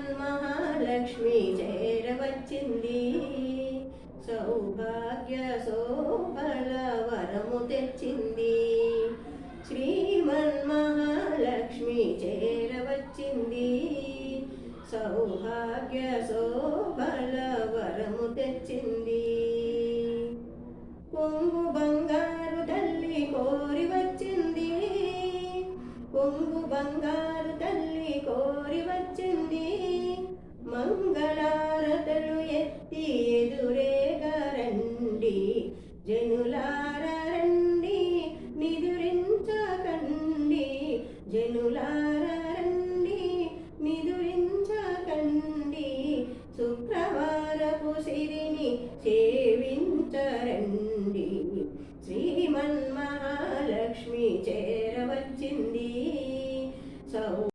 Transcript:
శ్రీమన్మహాలక్ష్మి చేరవచ్చింది. సౌభాగ్య శోభల వరము తెచ్చింది. శ్రీమన్మహాలక్ష్మి చేరవచ్చింది. సౌభాగ్య శోభల వరము తెచ్చింది. కొంగు బంగారు తల్లి కోరి వచ్చింది. కొంగు బంగారు